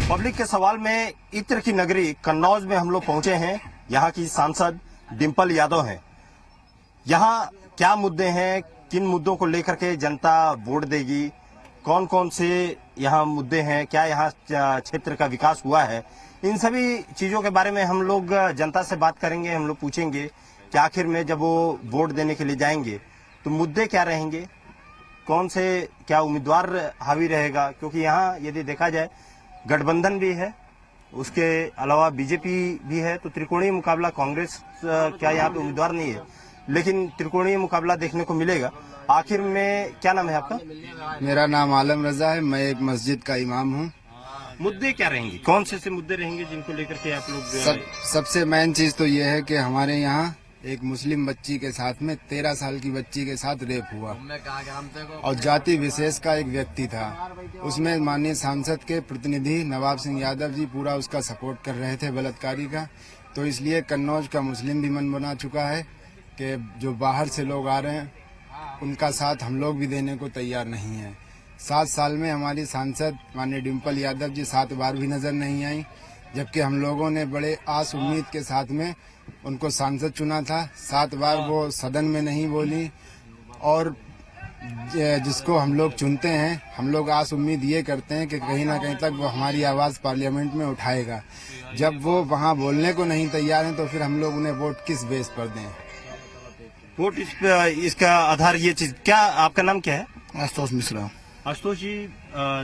Public के सवाल में इत्र की नगरी कन्नौज में हम लोग पहुंचे हैं। यहाँ की सांसद डिंपल यादव हैं। यहाँ क्या मुद्दे हैं, किन मुद्दों को लेकर के जनता वोट देगी, कौन कौन से यहाँ मुद्दे हैं, क्या यहाँ क्षेत्र का विकास हुआ है, इन सभी चीजों के बारे में हम लोग जनता से बात करेंगे। हम लोग पूछेंगे कि आखिर में जब वो वोट देने के लिए जाएंगे तो मुद्दे क्या रहेंगे, कौन से क्या उम्मीदवार हावी रहेगा, क्योंकि यहाँ यदि देखा जाए गठबंधन भी है, उसके अलावा बीजेपी भी है, तो त्रिकोणीय मुकाबला, कांग्रेस क्या यहाँ पे उम्मीदवार नहीं है लेकिन त्रिकोणीय मुकाबला देखने को मिलेगा। आखिर में क्या नाम है आपका? मेरा नाम आलम रजा है, मैं एक मस्जिद का इमाम हूँ। मुद्दे क्या रहेंगे, कौन से मुद्दे रहेंगे जिनको लेकर के आप लोग? सबसे मेन चीज तो ये है कि हमारे यहाँ एक मुस्लिम बच्ची के साथ में 13 साल की बच्ची के साथ रेप हुआ और जाति विशेष का एक व्यक्ति था। उसमें माननीय सांसद के प्रतिनिधि नवाब सिंह यादव जी पूरा उसका सपोर्ट कर रहे थे बलात्कारी का। तो इसलिए कन्नौज का मुस्लिम भी मन बना चुका है कि जो बाहर से लोग आ रहे हैं उनका साथ हम लोग भी देने को तैयार नहीं है। 7 साल में हमारी सांसद माननीय डिंपल यादव जी 7 बार भी नजर नहीं आई, जबकि हम लोगों ने बड़े आस उम्मीद के साथ में उनको सांसद चुना था। 7 बार वो सदन में नहीं बोली और जिसको हम लोग चुनते हैं हम लोग आस उम्मीद ये करते हैं कि कहीं ना कहीं तक वो हमारी आवाज पार्लियामेंट में उठाएगा। जब वो वहाँ बोलने को नहीं तैयार हैं तो फिर हम लोग उन्हें वोट किस बेस पर दें? वोट इसका आधार ये चीज क्या? आपका नाम क्या है? आशुतोष मिश्रा। आशुतोष जी,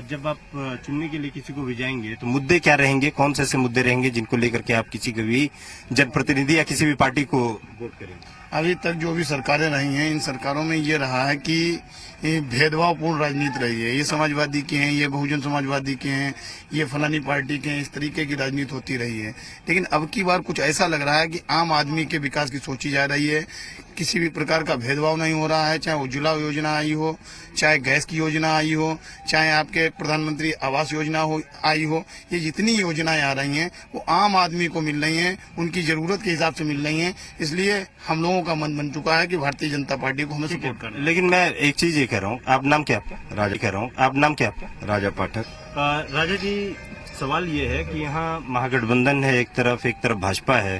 जब आप चुनने के लिए किसी को भी जाएंगे तो मुद्दे क्या रहेंगे, कौन से मुद्दे रहेंगे जिनको लेकर के आप किसी को भी जनप्रतिनिधि या किसी भी पार्टी को वोट करेंगे? अभी तक जो भी सरकारें रही हैं, इन सरकारों में ये रहा है कि भेदभावपूर्ण राजनीति रही है। ये समाजवादी के हैं, ये बहुजन समाजवादी के हैं, ये फलानी पार्टी के हैं, इस तरीके की राजनीति होती रही है। लेकिन अब की बार कुछ ऐसा लग रहा है कि आम आदमी के विकास की सोची जा रही है। किसी भी प्रकार का भेदभाव नहीं हो रहा है, चाहे उज्ज्वला योजना आई हो, चाहे गैस की योजना आई हो, चाहे आपके प्रधानमंत्री आवास योजना आई हो। ये जितनी योजनाएं आ रही हैं वो आम आदमी को मिल रही हैं, उनकी जरूरत के हिसाब से मिल रही हैं। इसलिए हम लोगों का मन बन चुका है कि भारतीय जनता पार्टी को हमें सपोर्ट करना। लेकिन मैं एक चीज ये कह रहा हूँ, आप नाम क्या आपका? राजा कह रहा हूँ, आप नाम क्या आपका? राजा पाठक। राजा जी, सवाल ये है कि यहाँ महागठबंधन है, एक तरफ भाजपा है,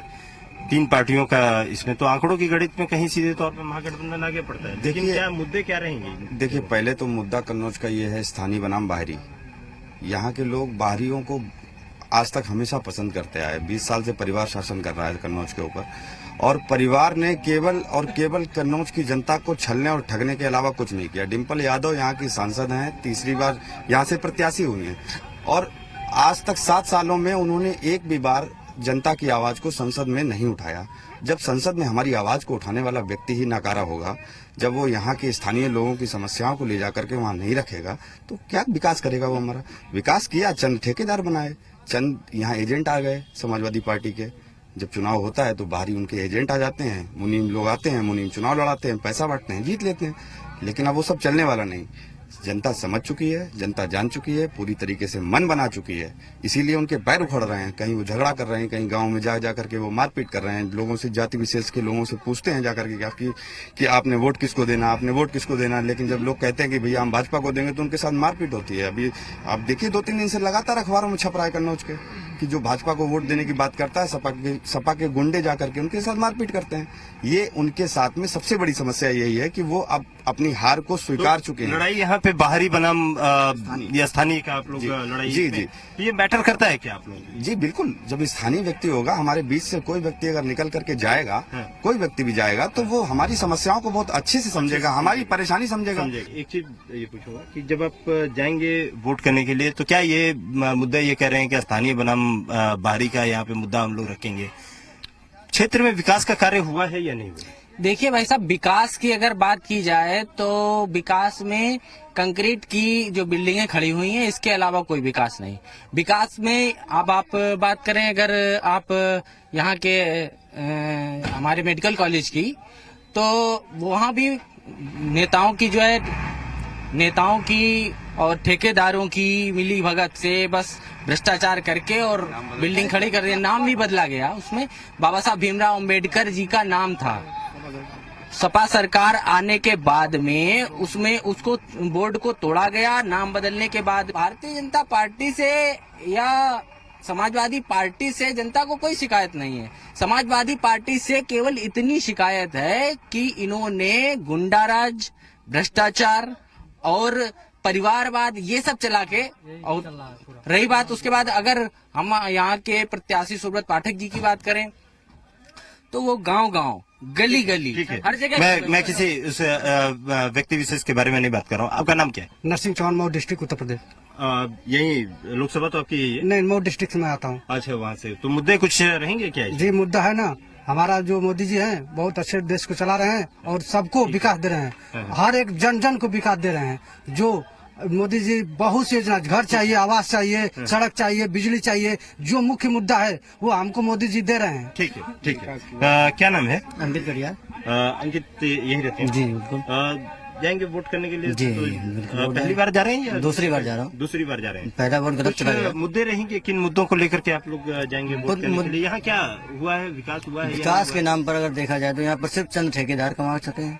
3 पार्टियों का, इसमें तो आंकड़ों की गणित में कहीं सीधे तौर पर महागठबंधन आगे पड़ता है। लेकिन क्या मुद्दे क्या रहेंगे? देखिए, पहले तो मुद्दा कन्नौज का ये है स्थानीय बनाम बाहरी। यहाँ के लोग बाहरियों को आज तक हमेशा पसंद करते आए। 20 साल से परिवार शासन कर रहा है कन्नौज के ऊपर, और परिवार ने केवल कन्नौज की जनता को छलने और ठगने के अलावा कुछ नहीं किया। डिंपल यादव यहाँ की सांसद हैं, तीसरी बार यहाँ से प्रत्याशी हुई हैं, और आज तक 7 सालों में उन्होंने एक भी बार जनता की आवाज को संसद में नहीं उठाया। जब संसद में हमारी आवाज को उठाने वाला व्यक्ति ही नाकारा होगा, जब वो यहाँ के स्थानीय लोगों की समस्याओं को ले जाकर के वहाँ नहीं रखेगा, तो क्या विकास करेगा वो? हमारा विकास किया, चंद ठेकेदार बनाए, चंद यहाँ एजेंट आ गए समाजवादी पार्टी के। जब चुनाव होता है तो बाहरी उनके एजेंट आ जाते हैं, मुनीम लोग आते हैं, मुनीम चुनाव लड़ाते हैं, पैसा बांटते हैं, जीत लेते हैं। लेकिन अब वो सब चलने वाला नहीं। जनता समझ चुकी है, जनता जान चुकी है, पूरी तरीके से मन बना चुकी है। इसीलिए उनके पैर उखड़ रहे हैं। कहीं वो झगड़ा कर रहे हैं, कहीं गांव में जा करके वो मारपीट कर रहे हैं। लोगों से, जाति विशेष के लोगों से पूछते हैं जाकर के कि आपने वोट किसको देना, आपने वोट किसको देना। लेकिन जब लोग कहते हैं कि भैया हम भाजपा को देंगे, तो उनके साथ मारपीट होती है। अभी आप देखिए 2-3 दिन से लगातार अखबारों में छप रहा है कन्नौज के कि जो भाजपा को वोट देने की बात करता है, सपा के गुंडे जाकर के उनके साथ मारपीट करते हैं। ये उनके साथ में सबसे बड़ी समस्या यही है कि वो अब अपनी हार को स्वीकार चुके हैं। लड़ाई यहाँ पे बाहरी बनाम या स्थानीय का आप लोग लड़ाई? जी। ये मैटर करता है क्या आप लोग? जी बिल्कुल। जब स्थानीय व्यक्ति होगा, हमारे बीच से कोई व्यक्ति अगर निकल करके जाएगा, कोई व्यक्ति भी जाएगा, तो वो हमारी समस्याओं को बहुत अच्छे से समझेगा, हमारी परेशानी समझेगा। एक चीज ये पूछूंगा कि जब आप जाएंगे वोट करने के लिए, तो क्या ये मुद्दा ये कह रहे हैं कि स्थानीय बनाम बाहरी का यहाँ पे मुद्दा हम लोग रखेंगे? क्षेत्र में विकास का कार्य हुआ है या नहीं हुआ? देखिए भाई साहब, विकास की अगर बात की जाए तो विकास में कंक्रीट की जो बिल्डिंगें खड़ी हुई हैं, इसके अलावा कोई विकास नहीं। विकास में अब आप बात करें, अगर आप यहाँ के हमारे मेडिकल कॉलेज की, तो वहाँ भी नेताओं की और ठेकेदारों की मिली भगत से बस भ्रष्टाचार करके और बिल्डिंग खड़ी कर दी। नाम भी बदला गया, उसमें बाबा साहब भीमराव अंबेडकर जी का नाम था। सपा सरकार आने के बाद में उसमें उसको बोर्ड को तोड़ा गया। नाम बदलने के बाद भारतीय जनता पार्टी से या समाजवादी पार्टी से जनता को कोई शिकायत नहीं है। समाजवादी पार्टी से केवल इतनी शिकायत है कि इन्होंने गुंडाराज, भ्रष्टाचार और परिवारवाद ये सब चला के, और रही बात उसके बाद अगर हम यहाँ के प्रत्याशी सुब्रत पाठक जी की बात करें तो वो गांव-गांव, गली-गली हर जगह। मैं किसी उस व्यक्ति विशेष के बारे में नहीं बात कर रहा हूँ। आपका नाम क्या है? नरसिंह चौहान, मऊ डिस्ट्रिक्ट, उत्तर प्रदेश। यही लोकसभा तो आपकी यही है? नहीं, मऊ डिस्ट्रिक्ट से मैं आता हूँ। अच्छा, वहाँ से तो मुद्दे कुछ रहेंगे क्या? जी, मुद्दा है ना, हमारा जो मोदी जी हैं बहुत अच्छे देश को चला रहे हैं और सबको विकास दे रहे हैं, हर एक जन जन को विकास दे रहे हैं। जो मोदी जी बहुत से योजना, घर चाहिए, आवास चाहिए, सड़क चाहिए, बिजली चाहिए, जो मुख्य मुद्दा है वो हमको मोदी जी दे रहे हैं। ठीक है, ठीक है। क्या नाम है? अंकित करिया। अंकित यही रहते हैं? जी बिल्कुल। जाएंगे वोट करने के लिए? जी, तो पहली बार जा रहे हैं या दूसरी बार जा रहा हूँ? दूसरी बार जा रहे हैं। पहला वोट गलत चला गया। मुद्दे रहेंगे, किन मुद्दों को लेकर के आप लोग जाएंगे वोट करने के लिए? यहाँ क्या हुआ है? विकास हुआ है? विकास के नाम पर अगर देखा जाए तो यहाँ पर सिर्फ चंद ठेकेदार कमा सके हैं,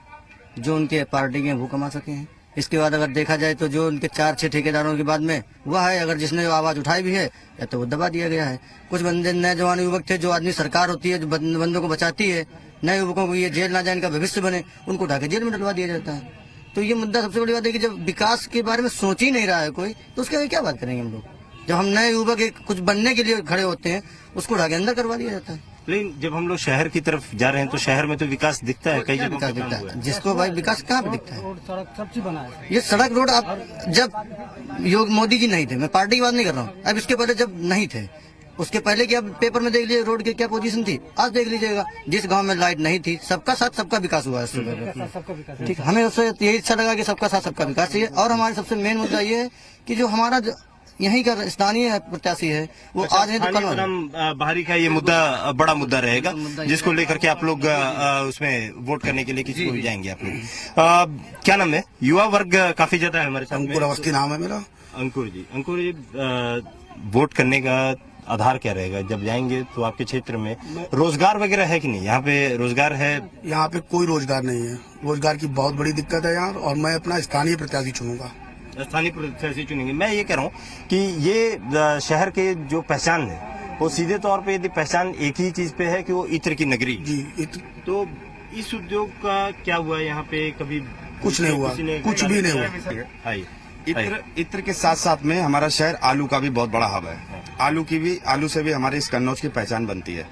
जो उनके पार्टी के वो कमा सके हैं। इसके बाद अगर देखा जाए तो जो उनके 4-6 ठेकेदारों के बाद में वह है, अगर जिसने आवाज उठाई भी है या तो वो दबा दिया गया है। कुछ बंदे नए जवान युवक थे, जो आदमी सरकार होती है जो बंदों को बचाती है, नए युवकों को ये जेल ना जाए, इनका भविष्य बने, उनको उठा के जेल में डलवा दिया जाता है। तो ये मुद्दा सबसे बड़ी बात है कि जब विकास के बारे में सोच ही नहीं रहा है कोई, तो उसके लिए क्या बात करेंगे हम लोग। जब हम नए युवक कुछ बनने के लिए खड़े होते हैं, उसको उठा के अंदर करवा दिया जाता है। लेकिन जब हम लोग शहर की तरफ जा रहे हैं तो शहर में तो विकास दिखता है, कई जगह विकास दिखता है, जिसको भाई विकास कहाँ पे दिखता है? सब चीज बना है। ये सड़क रोड आप जब मोदी जी नहीं थे, मैं पार्टी की बात नहीं कर रहा हूँ, अब इसके पहले जब नहीं थे, उसके पहले की आप पेपर में देख लीजिए रोड की क्या पोजीशन थी, आज देख लीजिएगा। जिस गांव में लाइट नहीं थी, सबका साथ सबका विकास हुआ है। ठीक, हमें उससे यही अच्छा लगा कि सबका साथ सबका विकास चाहिए। और हमारे सबसे मेन मुद्दा ये है कि जो हमारा यहीं का स्थानीय प्रत्याशी है वो आज नहीं तो कल बाहरी का ये मुद्दा बड़ा मुद्दा रहेगा, जिसको लेकर के आप लोग उसमें वोट करने के लिए किसी को भी जाएंगे आप लोग। क्या नाम है? युवा वर्ग काफी ज्यादा है हमारे साथ। अंकुर अवस्थी नाम है मेरा। अंकुर जी, अंकुर जी, वोट करने का आधार क्या रहेगा? जब जाएंगे तो आपके क्षेत्र में रोजगार वगैरह है कि नहीं? यहाँ पे रोजगार है? यहाँ पे कोई रोजगार नहीं है, रोजगार की बहुत बड़ी दिक्कत है यहाँ, और मैं अपना स्थानीय प्रत्याशी चुनूंगा। स्थानीय प्रत्याशी चुनेंगे? मैं ये कह रहा हूँ कि ये शहर के जो पहचान है वो सीधे तौर पे यदि पहचान एक ही चीज पे है कि वो इत्र की नगरी जी, तो इस उद्योग का क्या हुआ यहाँ पे? कभी कुछ नहीं हुआ, कुछ भी नहीं हुआ। इत्र के साथ साथ में हमारा शहर आलू का भी बहुत बड़ा हब है। आलू से भी हमारे इस कन्नौज की पहचान बनती है।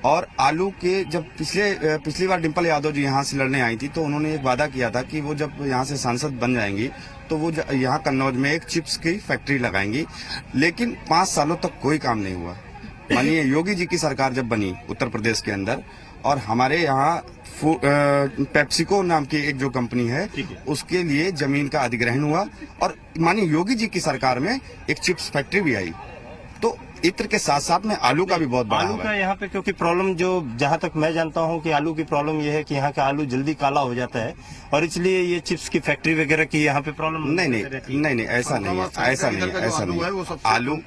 और आलू के जब पिछली बार डिम्पल यादव जी यहाँ से लड़ने आई थी तो उन्होंने एक वादा किया था कि वो जब यहाँ से सांसद बन जाएंगी तो वो यहाँ कन्नौज में एक चिप्स की फैक्ट्री लगाएंगी। लेकिन 5 सालों तक कोई काम नहीं हुआ। माननीय योगी जी की सरकार जब बनी उत्तर प्रदेश के अंदर, और हमारे यहाँ पेप्सिको नाम की एक जो कंपनी है उसके लिए जमीन का अधिग्रहण हुआ, और माननीय योगी जी की सरकार में एक चिप्स फैक्ट्री भी आई। तो इत्र के साथ साथ में आलू का भी बहुत बड़ा आलू का यहाँ पे, क्योंकि प्रॉब्लम जो जहाँ तक मैं जानता हूँ कि आलू की प्रॉब्लम ये है कि यहाँ का आलू जल्दी काला हो जाता है, और इसलिए ये चिप्स की फैक्ट्री वगैरह की यहाँ पे प्रॉब्लम नहीं, ऐसा नहीं है। आलू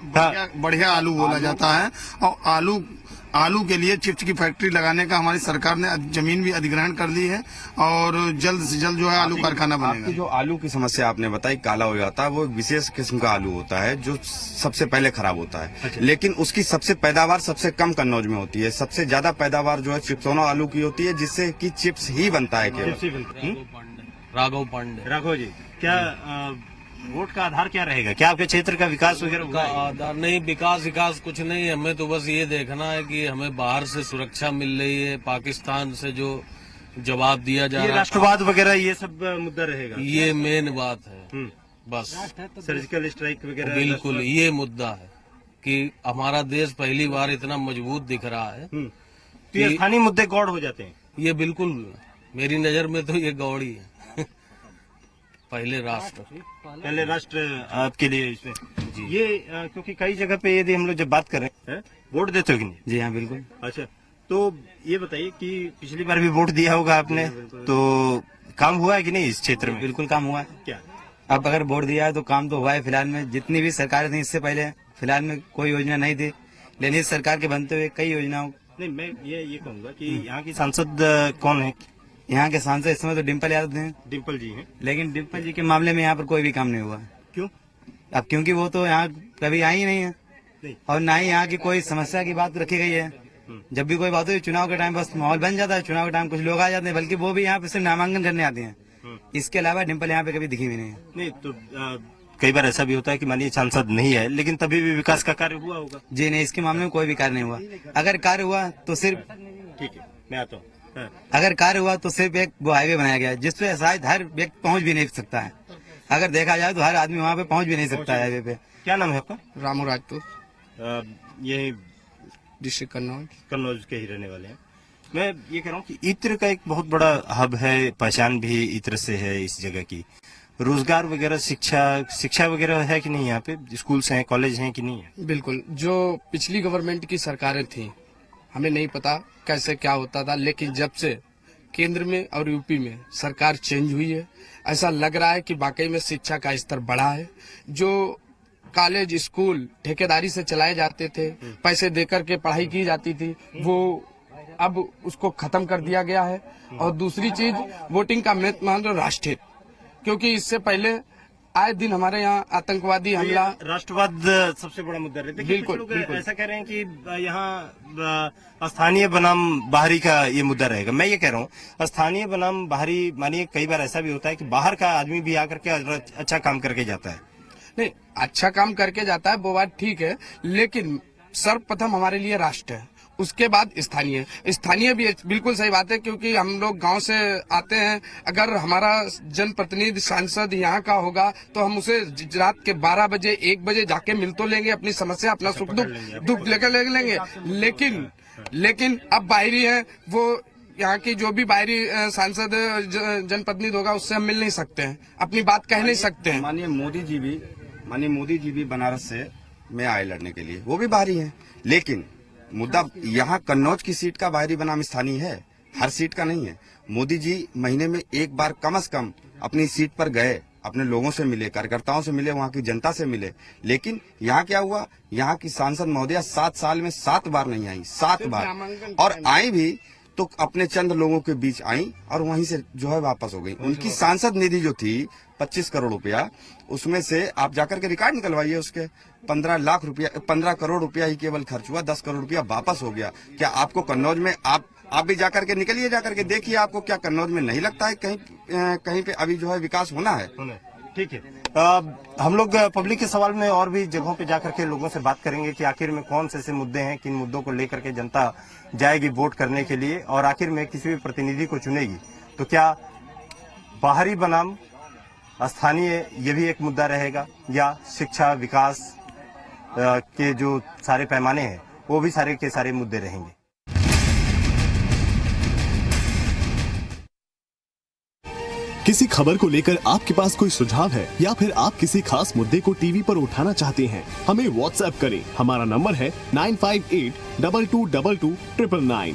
बढ़िया आलू बोला जाता है, और आलू के लिए चिप्स की फैक्ट्री लगाने का हमारी सरकार ने जमीन भी अधिग्रहण कर ली है, और जल्द से जल्द जो है आलू कारखाना बनेगा। आपकी जो आलू की समस्या आपने बताई काला हो जाता है, वो एक विशेष किस्म का आलू होता है जो सबसे पहले खराब होता है। अच्छा। लेकिन उसकी सबसे पैदावार सबसे कम कन्नौज में होती है। सबसे ज्यादा पैदावार जो है चिप्सोना आलू की होती है, जिससे कि चिप्स ही बनता है केवल। राघव पांडे। राघव जी, क्या वोट का आधार क्या रहेगा? क्या आपके क्षेत्र का विकास वगैरह का आधार नहीं, विकास कुछ नहीं। हमें तो बस ये देखना है कि हमें बाहर से सुरक्षा मिल रही है, पाकिस्तान से जो जवाब दिया जा रहा है, राष्ट्रवाद वगैरह ये सब मुद्दा रहेगा। ये मेन बात है। बस सर्जिकल स्ट्राइक वगैरह, बिल्कुल ये मुद्दा है कि हमारा देश पहली बार इतना मजबूत दिख रहा है। तो ये स्थानीय मुद्दे गौड़ हो जाते हैं। ये बिल्कुल मेरी नजर में तो ये गौड़ ही है। पहले राष्ट्र आपके लिए इसमें ये क्योंकि कई जगह पे यदि हम लोग जब बात करें, वोट देते हो कि नहीं? जी हाँ बिल्कुल। अच्छा, तो ये बताइए कि पिछली बार भी वोट दिया होगा आपने, तो काम हुआ है कि नहीं इस क्षेत्र में? बिल्कुल काम हुआ है। क्या अब अगर वोट दिया है तो काम तो हुआ है। फिलहाल में जितनी भी सरकारें थी इससे पहले, फिलहाल में कोई योजना नहीं थी, लेकिन इस सरकार के बनते हुए कई योजनाओं। नहीं, मैं ये कहूँगा कि यहाँ की सांसद कौन है? यहाँ के सांसद इस समय तो डिम्पल यादव हैं, डिम्पल जी हैं, लेकिन डिम्पल जी के मामले में यहाँ पर कोई भी काम नहीं हुआ। क्यों? अब क्योंकि वो तो यहाँ कभी आई ही नहीं है नहीं। और ना ही यहाँ की कोई समस्या की बात रखी गई है। जब भी कोई बात होती है चुनाव के टाइम बस माहौल बन जाता है, चुनाव के टाइम कुछ लोग आ जाते हैं, बल्कि वो भी यहाँ पे सिर्फ नामांकन करने आते हैं। इसके अलावा डिम्पल यहाँ पे कभी दिखी भी नहीं है। नहीं तो कई बार ऐसा भी होता है कि मानिए सांसद नहीं है लेकिन तभी भी विकास का कार्य हुआ होगा। जी नहीं, इसके मामले में कोई भी कार्य नहीं हुआ। अगर कार्य हुआ तो सिर्फ, ठीक है मैं आता हूँ। हाँ। अगर कार्य हुआ तो सिर्फ एक वो हाईवे बनाया गया है जिसपे शायद हर व्यक्ति पहुंच भी नहीं सकता है। अगर देखा जाए तो हर आदमी वहाँ पे पहुंच भी नहीं सकता है हाईवे पे। क्या नाम है आपका? रामू राजपूत, ये डिस्ट्रिक्ट कन्नौज। कन्नौज के ही रहने वाले हैं। मैं ये कह रहा हूँ कि इत्र का एक बहुत बड़ा हब है, पहचान भी इत्र से है इस जगह की। रोजगार वगैरह, शिक्षा वगैरह है कि नहीं? यहाँ पे स्कूल्स हैं, कॉलेज हैं कि नहीं है? बिल्कुल, जो पिछली गवर्नमेंट की सरकारें थी हमें नहीं पता कैसे क्या होता था, लेकिन जब से केंद्र में और यूपी में सरकार चेंज हुई है ऐसा लग रहा है कि वाकई में शिक्षा का स्तर बढ़ा है। जो कॉलेज स्कूल ठेकेदारी से चलाए जाते थे, पैसे देकर के पढ़ाई की जाती थी, वो अब उसको खत्म कर दिया गया है। और दूसरी चीज, वोटिंग का महत्व राष्ट्रहित, क्योंकि इससे पहले आए दिन हमारे यहाँ आतंकवादी हमला, राष्ट्रवाद सबसे बड़ा मुद्दा रहता है। बिल्कुल, लोग बिल्कुल। ऐसा कह रहे हैं कि यहाँ स्थानीय बनाम बाहरी का ये मुद्दा रहेगा। मैं ये कह रहा हूँ स्थानीय बनाम बाहरी, मानिए कई बार ऐसा भी होता है कि बाहर का आदमी भी आकर के अच्छा काम करके जाता है। नहीं, अच्छा काम करके जाता है वो बात ठीक है, लेकिन सर्वप्रथम हमारे लिए राष्ट्र है, उसके बाद स्थानीय भी बिल्कुल सही बात है, क्योंकि हम लोग गांव से आते हैं। अगर हमारा जनप्रतिनिधि सांसद यहाँ का होगा तो हम उसे रात के 12 बजे 1 बजे जाके मिल तो लेंगे, अपनी समस्या अपना सुख दुख लेकर ले लेंगे। लेकिन अब बाहरी है, वो यहाँ की जो भी बाहरी सांसद जनप्रतिनिधि होगा उससे हम मिल नहीं सकते हैं, अपनी बात कह नहीं सकते हैं। माननीय मोदी जी भी बनारस से में आए लड़ने के लिए, वो भी बाहरी हैं, लेकिन मुद्दा यहाँ कन्नौज की सीट का बाहरी बनाम स्थानीय है, हर सीट का नहीं है। मोदी जी महीने में एक बार कम से कम अपनी सीट पर गए, अपने लोगों से मिले, कार्यकर्ताओं से मिले, वहाँ की जनता से मिले। लेकिन यहाँ क्या हुआ, यहाँ की सांसद महोदया 7 साल में 7 बार नहीं आई, 7 बार, और आई भी तो अपने चंद लोगों के बीच आई और वहीं से जो है वापस हो गई। उनकी सांसद निधि जो थी 25 करोड़ रुपया, उसमें से आप जाकर के रिकॉर्ड निकलवाइए, उसके 15 करोड़ रुपया ही केवल खर्च हुआ, 10 करोड़ रुपया वापस हो गया। क्या आपको कन्नौज में, आप भी जाकर के निकलिए, जाकर के देखिए, आपको क्या कन्नौज में नहीं लगता है कहीं पे अभी जो है विकास होना है? ठीक है, हम लोग पब्लिक के सवाल में और भी जगहों पे जाकर के लोगों से बात करेंगे कि आखिर में कौन से ऐसे मुद्दे हैं, किन मुद्दों को लेकर के जनता जाएगी वोट करने के लिए, और आखिर में किसी भी प्रतिनिधि को चुनेगी तो क्या बाहरी बनाम स्थानीय ये भी एक मुद्दा रहेगा, या शिक्षा विकास के जो सारे पैमाने हैं वो भी सारे के सारे मुद्दे रहेंगे। किसी खबर को लेकर आपके पास कोई सुझाव है या फिर आप किसी खास मुद्दे को टीवी पर उठाना चाहते हैं, हमें व्हाट्सएप करें। हमारा नंबर है 9582222999।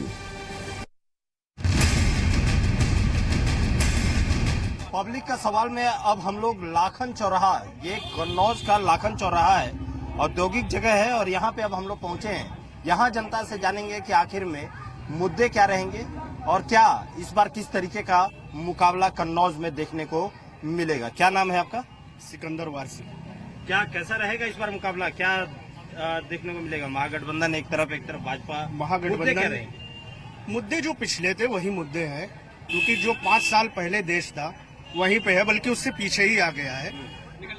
पब्लिक का सवाल में अब हम लोग लाखन चौराहा, ये कन्नौज का लाखन चौराहा है, औद्योगिक जगह है, और यहाँ पे अब हम लोग पहुंचे हैं। यहाँ जनता से जानेंगे कि आखिर में मुद्दे क्या रहेंगे और क्या इस बार किस तरीके का मुकाबला कन्नौज में देखने को मिलेगा। क्या नाम है आपका? सिकंदर वारसी। क्या कैसा रहेगा इस बार मुकाबला, क्या देखने को मिलेगा? महागठबंधन एक तरफ भाजपा, महागठबंधन मुद्दे जो पिछले थे वही मुद्दे हैं, क्योंकि जो 5 साल पहले देश था वहीं पे है, बल्कि उससे पीछे ही आ गया है,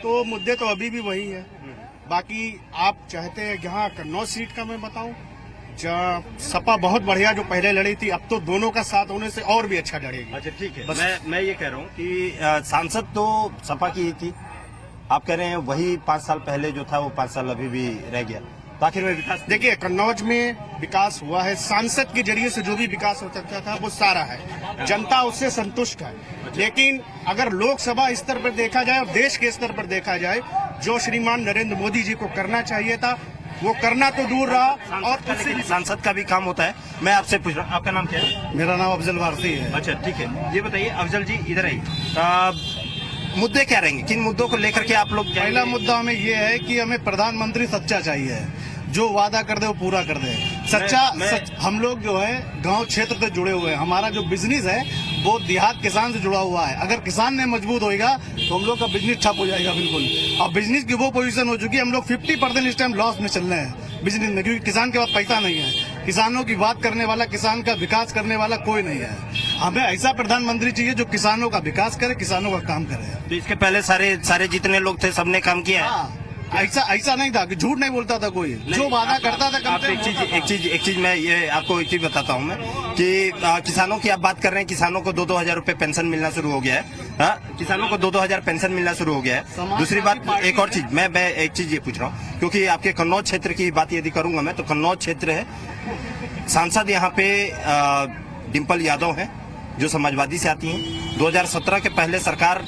तो मुद्दे तो अभी भी वही है। बाकी आप चाहते हैं यहाँ कन्नौज सीट का मैं बताऊं, सपा बहुत बढ़िया जो पहले लड़ी थी, अब तो दोनों का साथ होने से और भी अच्छा लड़ेगी। अच्छा ठीक है, मैं ये कह रहा हूँ कि सांसद तो सपा की ही थी, आप कह रहे हैं वही 5 साल पहले जो था वो 5 साल अभी भी रह गया, तो आखिर में विकास? देखिए, कन्नौज में विकास हुआ है, सांसद के जरिए से जो भी विकास हो सकता था वो सारा है, जनता उससे संतुष्ट है। लेकिन अगर लोकसभा स्तर पर देखा जाए और देश के स्तर पर देखा जाए, जो श्रीमान नरेंद्र मोदी जी को करना चाहिए था वो करना तो दूर रहा, और सांसद का भी काम होता है। मैं आपसे पूछ रहा हूँ, आपका नाम क्या है? मेरा नाम अफजल वारसी है। अच्छा ठीक है, ये बताइए अफजल जी, इधर आइए, मुद्दे क्या रहेंगे, किन मुद्दों को लेकर के आप लोग? पहला मुद्दा हमें ये है कि हमें प्रधानमंत्री सच्चा चाहिए, जो वादा कर दे वो पूरा कर दे, सच्चा। हम लोग जो है गांव क्षेत्र से जुड़े हुए हैं, हमारा जो बिजनेस है वो देहात किसान से जुड़ा हुआ है। अगर किसान नहीं मजबूत होएगा तो हम लोग का बिजनेस ठप हो जाएगा बिल्कुल। अब बिजनेस की वो पोजीशन हो चुकी है, हम लोग 50% इस टाइम लॉस में चल रहे हैं बिजनेस में, क्योंकि किसान के पास पैसा नहीं है। किसानों की बात करने वाला, किसान का विकास करने वाला कोई नहीं है। हमें ऐसा प्रधानमंत्री चाहिए जो किसानों का विकास करे, किसानों का काम करे। तो इसके पहले सारे जितने लोग थे सबने काम किया है। ऐसा नहीं था कि झूठ नहीं बोलता था कोई, जो वादा करता था। आप एक चीज मैं ये आपको एक चीज बताता हूँ मैं कि किसानों की आप बात कर रहे हैं, किसानों को 2-2 हजार रूपये पेंशन मिलना शुरू हो गया है। किसानों को 2-2 हजार पेंशन मिलना शुरू हो गया है। दूसरी बात, एक और चीज मैं एक चीज ये पूछ रहा हूँ, क्योंकि आपके कन्नौज क्षेत्र की बात यदि करूंगा मैं, तो कन्नौज क्षेत्र है, सांसद यहाँ पे डिम्पल यादव है जो समाजवादी से आती हैं। 2017 के पहले सरकार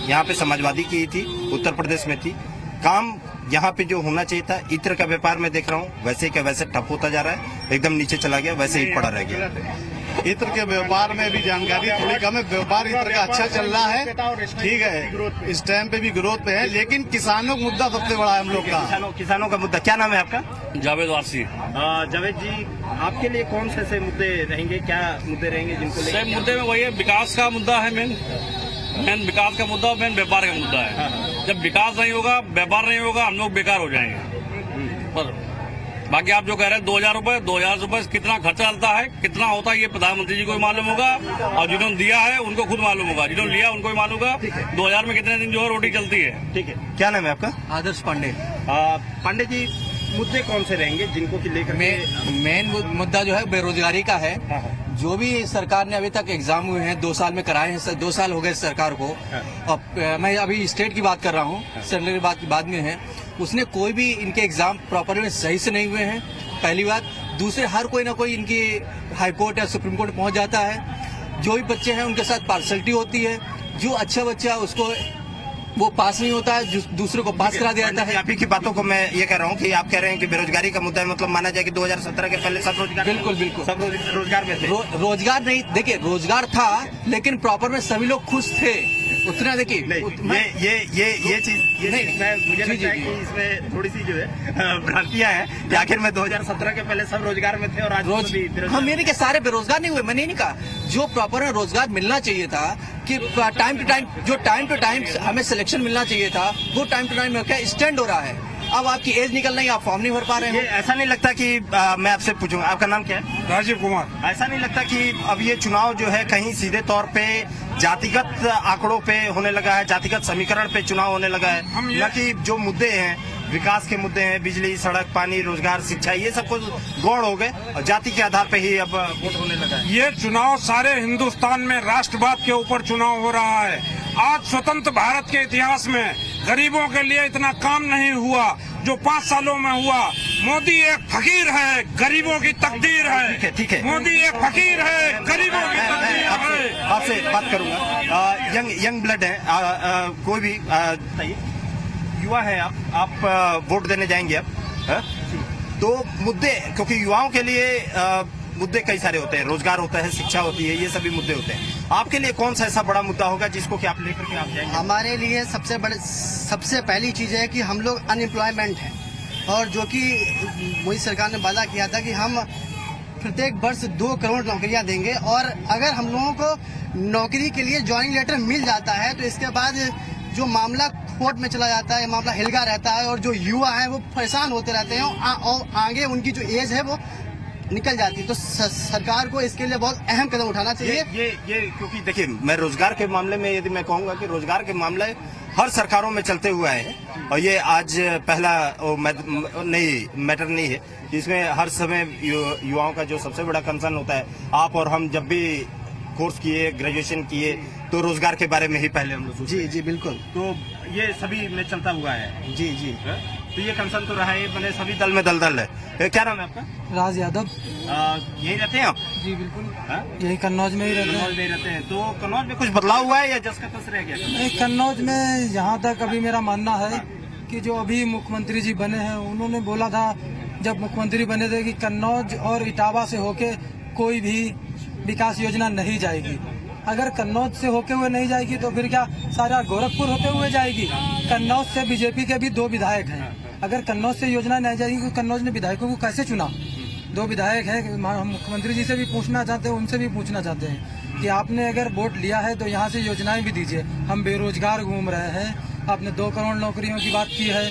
यहाँ पे समाजवादी की थी, उत्तर प्रदेश में थी। काम यहाँ पे जो होना चाहिए था, इत्र का व्यापार में देख रहा हूँ वैसे का वैसे ठप होता जा रहा है, एकदम नीचे चला गया, वैसे ही पड़ा रह गया। इत्र के व्यापार में भी जानकारी थोड़ी कम है। व्यापार इत्र का अच्छा चल रहा है, ठीक है, इस टाइम पे भी ग्रोथ पे है, लेकिन किसानों का मुद्दा सबसे बड़ा है हम लोग का। किसानों का मुद्दा। क्या नाम है आपका? जावेद वारसी। जावेद जी, आपके लिए कौन से मुद्दे रहेंगे, क्या मुद्दे रहेंगे जिनको मुद्दे में वही है, विकास का मुद्दा है मेन विकास का मुद्दा, मेन व्यापार का मुद्दा है। जब विकास नहीं होगा, व्यापार नहीं होगा, हम लोग बेकार हो जाएंगे। पर बाकी आप जो कह रहे हैं 2,000 रुपए कितना खर्चा चलता है, कितना होता है, ये प्रधानमंत्री जी को भी मालूम होगा, और जिन्होंने दिया है उनको खुद मालूम होगा, जिन्होंने लिया उनको भी मालूम होगा 2,000 में कितने दिन जो है रोटी चलती है। ठीक है, क्या नाम है आपका? आदर्श पांडे। पांडे जी, मुद्दे कौन से रहेंगे जिनको कि लेकर? मेन मुद्दा जो है बेरोजगारी का है। जो भी सरकार ने अभी तक एग्जाम हुए हैं 2 साल में कराए हैं, 2 साल हो गए सरकार को। और मैं अभी स्टेट की बात कर रहा हूँ, सेंट्रल की बात बाद में है। उसने कोई भी इनके एग्जाम प्रॉपर में सही से नहीं हुए हैं, पहली बात। दूसरे, हर कोई ना कोई इनकी हाई कोर्ट या सुप्रीम कोर्ट पहुंच जाता है। जो भी बच्चे हैं उनके साथ पार्शलिटी होती है। जो अच्छा बच्चा उसको वो पास नहीं होता है, दूसरे को पास करा दिया जाता है। आप ही की बातों को मैं ये कह रहा हूँ कि आप कह रहे हैं कि बेरोजगारी का मुद्दा है, मतलब माना जाए कि 2017 के पहले सब रोजगार, बिल्कुल सब रोजगार में थे। रोजगार नहीं, देखिए रोजगार था, लेकिन प्रॉपर में सभी लोग खुश थे उतना। देखिए ये चीज मुझे लगता है कि इसमें थोड़ी सी जो है भ्रांतियां हैं कि आखिर में 2017 के पहले सब रोजगार में थे और आज हम ये नहीं कि सारे बेरोजगार नहीं हुए, मैंने नहीं कहा। जो प्रॉपर रोजगार मिलना चाहिए था, कि टाइम टू टाइम हमें सिलेक्शन मिलना चाहिए था, वो टाइम टू टाइम क्या स्टैंड हो रहा है। अब आपकी एज निकल रही है, आप फॉर्म नहीं भर पा रहे हैं। ऐसा नहीं लगता कि मैं आपसे पूछूंगा, आपका नाम क्या है? राजीव कुमार। ऐसा नहीं लगता कि अब ये चुनाव जो है कहीं सीधे तौर पे जातिगत आंकड़ों पे होने लगा है, जातिगत समीकरण पे चुनाव होने लगा है, न कि जो मुद्दे हैं, विकास के मुद्दे हैं, बिजली, सड़क, पानी, रोजगार, शिक्षा, ये सब कुछ गौड़ हो गए और जाति के आधार पे ही अब वोट होने लगा है। ये चुनाव सारे हिंदुस्तान में राष्ट्रवाद के ऊपर चुनाव हो रहा है। आज स्वतंत्र भारत के इतिहास में गरीबों के लिए इतना काम नहीं हुआ जो 5 सालों में हुआ। मोदी एक फकीर है, गरीबों की तकदीर है। ठीक है। मोदी एक फकीर है, गरीबों की तकदीर है। आपसे बात करूंगा, यंग ब्लड है, कोई भी युवा है, आप वोट देने जाएंगे अब, तो मुद्दे, क्योंकि युवाओं के लिए मुद्दे कई सारे होते हैं, रोजगार होता है, शिक्षा होती है, ये सभी मुद्दे होते हैं। आपके लिए कौन सा ऐसा बड़ा मुद्दा होगा जिसको कि आप लेकर के आप जाएंगे? हमारे लिए सबसे पहली चीज है कि हम लोग अनएम्प्लॉयमेंट हैं, और जो कि मोदी सरकार ने वादा किया था कि हम प्रत्येक वर्ष 2 करोड़ नौकरियां देंगे। और अगर हम लोगों को नौकरी के लिए ज्वाइनिंग लेटर मिल जाता है तो इसके बाद जो मामला कोर्ट में चला जाता है, मामला हिलगा रहता है, और जो युवा हैं वो परेशान होते रहते हैं, और आगे उनकी जो एज है वो निकल जाती है। तो सरकार को इसके लिए बहुत अहम कदम उठाना चाहिए। ये क्योंकि देखिए, मैं रोजगार के मामले में यदि मैं कहूंगा कि रोजगार के मामले हर सरकारों में चलते हुए आए हैं, और ये आज पहला मैटर नहीं है। इसमें हर समय युवाओं का जो सबसे बड़ा कंसर्न होता है, आप और हम जब भी कोर्स किए, ग्रेजुएशन किए, तो रोजगार के बारे में ही पहले हम लोग। जी बिल्कुल। तो ये सभी में चलता हुआ है। जी तो ये कंसर्न तो रहा है, मैंने सभी दल में दलदल है। क्या नाम है आपका? राज यादव। यही रहते हैं आप? जी बिल्कुल, यही कन्नौज में ही रहते हैं। तो कन्नौज में कुछ बदलाव हुआ है या जस का तस रह गया? नहीं, कन्नौज में जहाँ तक अभी मेरा मानना है कि जो अभी मुख्यमंत्री जी बने हैं, उन्होंने बोला था जब मुख्यमंत्री बने थे कि कन्नौज और इटावा से होके कोई भी विकास योजना नहीं जाएगी। अगर कन्नौज से होके हुए नहीं जाएगी तो फिर क्या सारा गोरखपुर होते हुए जाएगी? कन्नौज से बीजेपी के भी 2 विधायक हैं। अगर कन्नौज से योजना नहीं जाएगी तो कन्नौज ने विधायकों को कैसे चुना? 2 विधायक हैं, हम मुख्यमंत्री जी से भी पूछना चाहते हैं, उनसे भी पूछना चाहते हैं। कि आपने अगर वोट लिया है तो यहाँ से योजनाएं भी दीजिए। हम बेरोजगार घूम रहे हैं, आपने 2 करोड़ नौकरियों की बात की है,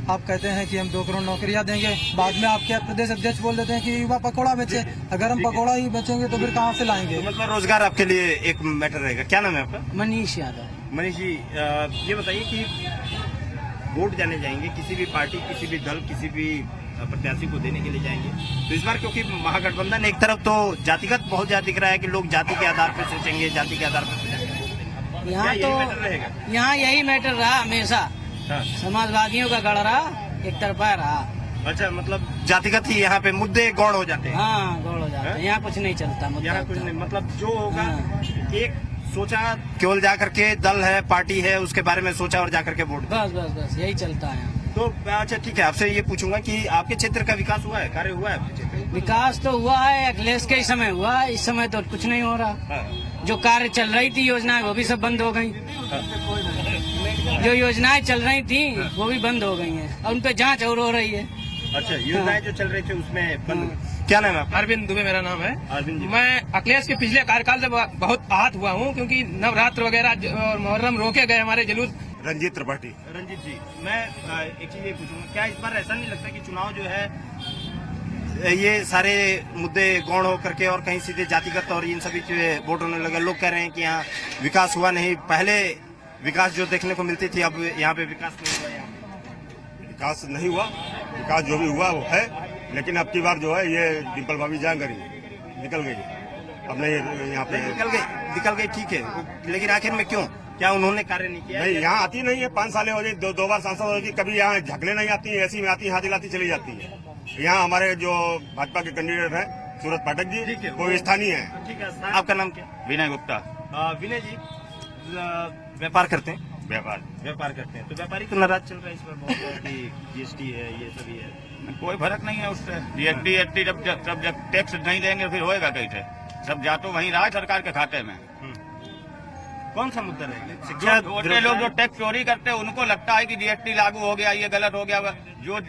आप कहते हैं कि हम 2 करोड़ नौकरियां देंगे, बाद में आपके प्रदेश अध्यक्ष बोल देते हैं कि युवा पकौड़ा बेचे। अगर हम पकौड़ा ही बेचेंगे तो फिर कहाँ से लाएंगे? तो मतलब रोजगार आपके लिए एक मैटर रहेगा। क्या नाम है आपका? मनीष यादव। मनीष जी, ये बताइए कि वोट जाने जाएंगे, किसी भी पार्टी, किसी भी दल, किसी भी प्रत्याशी को देने के लिए जाएंगे, तो इस बार क्योंकि महागठबंधन एक तरफ तो जातिगत बहुत ज्यादा दिख रहा है कि लोग जाति के आधार पर सोचेंगे, जाति के आधार पर सोचेंगे, यहाँ तो यहाँ यही मैटर रहा हमेशा। समाजवादियों का गढ़ रहा, एक तरफा रहा। अच्छा, मतलब जातिगत ही यहाँ पे मुद्दे गौड़ हो जाते हैं। हाँ, गौड़ हो जाते हैं। यहाँ कुछ नहीं चलता, यहाँ कुछ नहीं, मतलब जो होगा एक सोचा, केवल जाकर के दल है, पार्टी है, उसके बारे में सोचा और जाकर के वोट। बस बस बस यही चलता है। तो अच्छा ठीक है, आपसे ये पूछूंगा कि आपके क्षेत्र का विकास हुआ है, कार्य हुआ है आपके क्षेत्र? विकास तो हुआ है, अखिलेश के समय हुआ है, इस समय तो कुछ नहीं हो रहा। जो कार्य चल रही थी योजनाएं वो भी सब बंद हो गई। जो योजनाएं चल रही थी वो भी बंद हो गई हैं और उन पे जांच और हो रही है। अच्छा, योजनाएं जो चल रही थी उसमें बंद। क्या नाम है आपका? अरविंद दुबे मेरा नाम है। अरविंद जी, मैं अखिलेश के पिछले कार्यकाल से बहुत आहत हुआ हूँ, क्योंकि नवरात्र वगैरह और मुहर्रम रोके गए हमारे जुलूस। रंजीत त्रिपाठी। रंजीत जी, मैं एक चीज ये पूछूंगा, क्या इस बार ऐसा नहीं लगता कि चुनाव जो है ये सारे मुद्दे गौण होकर के और कहीं सीधे जातिगत और इन सभी चीजें वोट होने लगे? लोग कह रहे हैं कि यहाँ विकास हुआ नहीं, पहले विकास जो देखने को मिलती थी अब यहाँ पे विकास नहीं हुआ। विकास नहीं हुआ, विकास जो भी हुआ वो है, लेकिन अब की बार जो है ये डिम्पल भाभी जान करी निकल गई, अब नहीं यहाँ पे निकल गई ठीक है, लेकिन आखिर में क्यों? क्या उन्होंने कार्य नहीं किया? नहीं, यहाँ आती नहीं है, 5 साल हो गई, दो बार सांसद हो गई, कभी यहाँ झकले नहीं आती है, ऐसी में आती है, हाथ दिलाती चली जाती है। यहाँ हमारे जो भाजपा के कैंडिडेट हैं सूरज पाठक जी, वो स्थानीय है। ठीक है, आपका नाम क्या? विनय गुप्ता। विनय जी, व्यापार करते हैं? व्यापार करते हैं, तो व्यापारी तो नाराज चल रहा है इस बार बहुत कि जीएसटी है, ये सभी है। कोई फर्क नहीं है उससे। जीएसटी जब टैक्स नहीं देंगे फिर होएगा कैसे? सब जा तो वहीं रहा है सरकार के खाते में। कौन सा मुद्दा रहेगा? शिक्षा, छोटे लोग जो टैक्स चोरी करते हैं उनको लगता है कि जीएसटी लागू हो गया, ये गलत हो गया। जो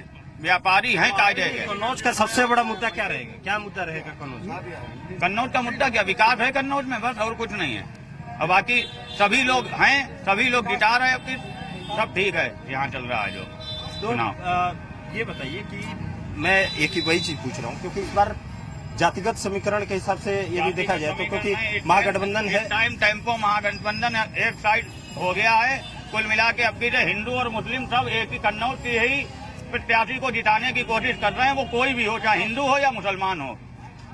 व्यापारी हैं कायदे के। कन्नौज का सबसे बड़ा मुद्दा क्या रहेगा? क्या मुद्दा रहेगा कन्नौज? कन्नौज का मुद्दा क्या? विकास है कन्नौज में, बस, और कुछ नहीं है। और बाकी सभी लोग हैं, सभी लोग गिटार है, सब ठीक है। यहाँ चल रहा है जो तो ये बताइए कि मैं एक ही वही चीज पूछ रहा हूँ, क्योंकि इस बार जातिगत समीकरण के हिसाब से ये भी देखा जाए तो, क्योंकि महागठबंधन है, टेम्पो महागठबंधन एक साइड हो गया है। कुल मिला के अब की हिंदू और मुस्लिम सब एक ही कन्नौज के ही प्रत्याशी को जिताने की कोशिश कर रहे हैं। वो कोई भी हो, चाहे हिंदू हो या मुसलमान हो,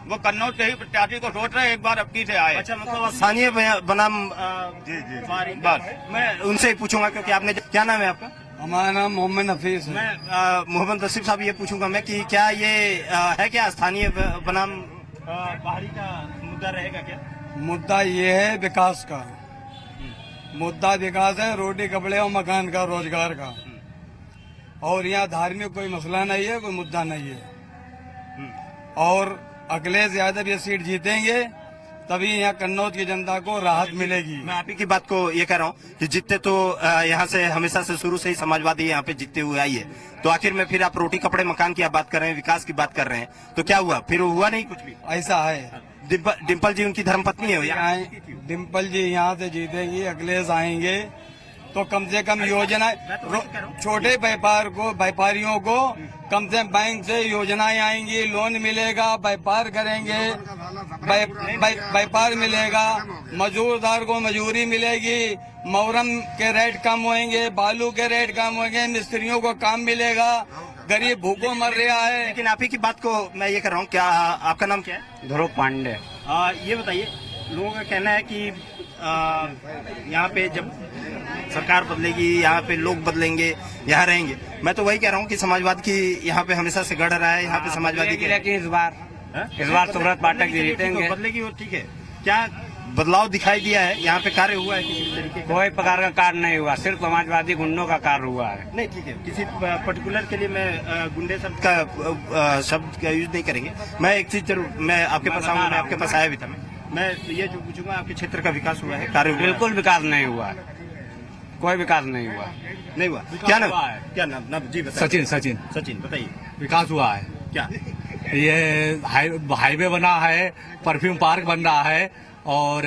वो कन्नौज के ही प्रत्याशी को सोच रहे हैं एक बार अब की से आए। अच्छा, मतलब स्थानीय बनाम जी बस मैं उनसे ही पूछूंगा, क्योंकि आपने, क्या नाम है आपका? हमारा नाम मोहम्मद हफीज है। मैं मोहम्मद नसीब साहब ये पूछूंगा मैं कि क्या ये है क्या स्थानीय बनाम बाहरी का मुद्दा रहेगा? क्या मुद्दा ये है? विकास का मुद्दा, विकास है, रोटी कपड़े और मकान का, रोजगार का। और यहाँ धार्मिक कोई मसला नहीं है, कोई मुद्दा नहीं है। और अखिलेश यादव ये सीट जीतेंगे तभी यहाँ कन्नौज की जनता को राहत मिलेगी। मैं आप ही की बात को ये कह रहा हूँ कि जीतते तो यहाँ से हमेशा से शुरू से ही समाजवादी यहाँ पे जीतते हुए आई है, तो आखिर में फिर आप रोटी कपड़े मकान की बात कर रहे हैं, विकास की बात कर रहे हैं, तो क्या हुआ? फिर हुआ नहीं कुछ भी? ऐसा है। डिम्पल जी उनकी धर्मपत्नी है, डिम्पल जी यहाँ से जीतेंगी, अखिलेश आएंगे तो कम से कम योजना, छोटे व्यापारियों को कम से कम बैंक से योजनाएं आएंगी, लोन मिलेगा, व्यापार करेंगे, व्यापार मिलेगा, मजदूरदार को मजदूरी मिलेगी, मोहर्रम के रेट कम होंगे, बालू के रेट कम होंगे, मिस्त्रियों को काम मिलेगा, गरीब भूखों मर रहा है। लेकिन आप ही की बात को मैं ये कर रहा हूँ, क्या आपका नाम क्या है? ध्रुव पांडे। ये बताइए, लोगों का कहना है कि यहाँ पे जब सरकार बदलेगी, यहाँ पे लोग बदलेंगे, यहाँ रहेंगे। मैं तो वही कह रहा हूँ कि समाजवाद की यहाँ पे हमेशा से गढ़ रहा है, यहाँ पे समाजवादी की इस बार सूरज पाठक जी जीतेंगे। बदलेगी वो ठीक है, क्या बदलाव दिखाई दिया है? यहाँ पे कार्य हुआ है किसी तरीके का? कोई प्रकार का कार्य नहीं हुआ, सिर्फ समाजवादी गुंडों का कार्य हुआ है। नहीं ठीक है, किसी पर्टिकुलर के लिए मैं गुंडे शब्द का यूज नहीं करेंगे। मैं एक चीज जरूर, मैं आपके पास आऊंगा, मैं आपके पास आया भी था, मैं ये जो पूछूंगा, आपके क्षेत्र का विकास हुआ है, कार्य हुआ? बिल्कुल विकास नहीं हुआ है, कोई विकास नहीं हुआ। नहीं हुआ? क्या नाम? क्या नाम जी बताइए। सचिन बताइए। विकास हुआ है क्या? ये हाईवे बना है, परफ्यूम पार्क बन रहा है, और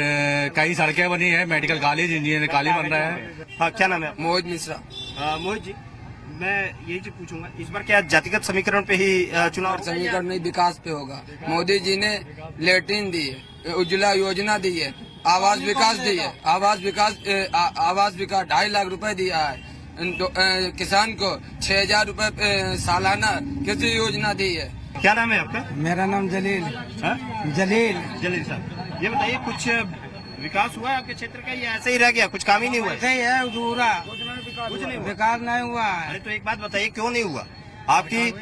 कई सड़कें बनी है, मेडिकल कॉलेज, इंजीनियरिंग कॉलेज बन रहा है। हाँ, क्या नाम है? मोहित मिश्रा। मोहित जी, मैं यही चीज पूछूंगा, इस बार क्या जातिगत समीकरण पे ही चुनाव? समीकरण नहीं, विकास पे होगा। मोदी जी ने लेटरिन दी है, उज्ज्वला योजना दी है, आवास विकास दी है, आवास विकास 2.5 लाख रुपए दिया है। किसान को 6,000 रुपए सालाना कृषि योजना दी है। क्या नाम है आपका? मेरा नाम जलील। हाँ? जलील साहब, ये बताइए कुछ विकास हुआ है आपके क्षेत्र का या ऐसे ही रह गया, कुछ काम ही नहीं हुआ? सही है, अधूरा कुछ नहीं हुआ। विकास नहीं हुआ है। अरे तो एक बात बताइए, क्यों नहीं हुआ? आपकी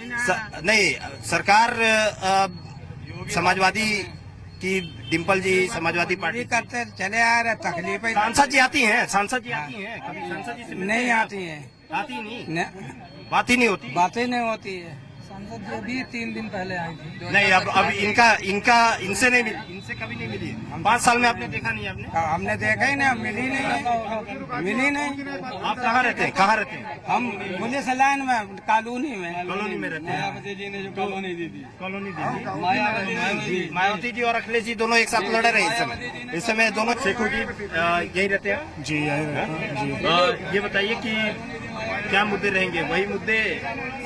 नहीं सरकार समाजवादी की डिम्पल जी समाजवादी पार्टी करते चले आ रहे, तकलीफ सांसद जी आती हैं, कभी सांसद जी से नहीं आती है, आती नहीं, बात ही नहीं होती, बातें नहीं होती है। सांसद जी अभी 3 दिन पहले आई थी। नहीं, अब इनसे नहीं मिली, इनसे कभी नहीं मिली है। 5 साल में आपने देखा नहीं? हमने देखा ही नहीं, मिली नहीं। आप कहाँ रहते हैं? हम पुलिस लाइन में, कॉलोनी में रहते हैं। मायावती जी ने जो कॉलोनी दी थी, मायावती जी और अखिलेश जी दोनों एक साथ लड़ रहे हैं इस समय दोनों। शेखू जी यही रहते हैं? जी यही रहते हैं। ये बताइए कि क्या मुद्दे रहेंगे? वही मुद्दे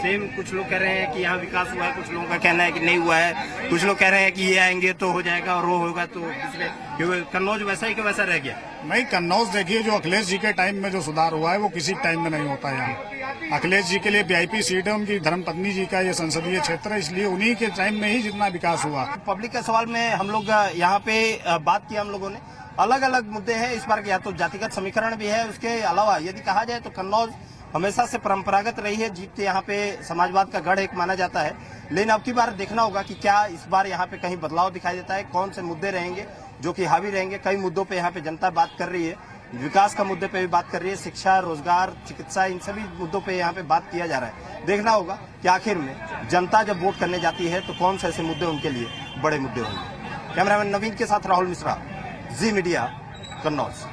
सेम? कुछ लोग कह रहे हैं कि यहाँ विकास हुआ है, कुछ लोगों का कहना है कि नहीं हुआ है, कुछ लोग कह रहे हैं कि ये आएंगे तो हो जाएगा और वो होगा तो दूसरे। क्योंकि कन्नौज वैसा ही कि वैसा रह गया? नहीं, कन्नौज देखिए, जो अखिलेश जी के टाइम में जो सुधार हुआ है वो किसी टाइम में नहीं होता है। यहाँ अखिलेश जी के लिए VIP सीट है, उनकी धर्मपत्नी जी का ये संसदीय क्षेत्र है, इसलिए उन्हीं के टाइम में ही जितना विकास हुआ। पब्लिक के सवाल में हम लोग यहाँ पे बात की, हम लोगों ने अलग अलग मुद्दे हैं इस बार। या तो जातिगत समीकरण भी है, उसके अलावा यदि कहा जाए तो कन्नौज हमेशा से परंपरागत रही है, जीत यहाँ पे समाजवाद का गढ़ एक माना जाता है। लेकिन अब की बार देखना होगा कि क्या इस बार यहाँ पे कहीं बदलाव दिखाई देता है, कौन से मुद्दे रहेंगे जो कि हावी रहेंगे। कई मुद्दों पे यहाँ पे जनता बात कर रही है, विकास का मुद्दे पे भी बात कर रही है, शिक्षा, रोजगार, चिकित्सा, इन सभी मुद्दों पे यहाँ पे बात किया जा रहा है। देखना होगा कि आखिर में जनता जब वोट करने जाती है तो कौन से ऐसे मुद्दे उनके लिए बड़े मुद्दे होंगे। कैमरामैन नवीन के साथ राहुल मिश्रा, जी मीडिया, कन्नौज।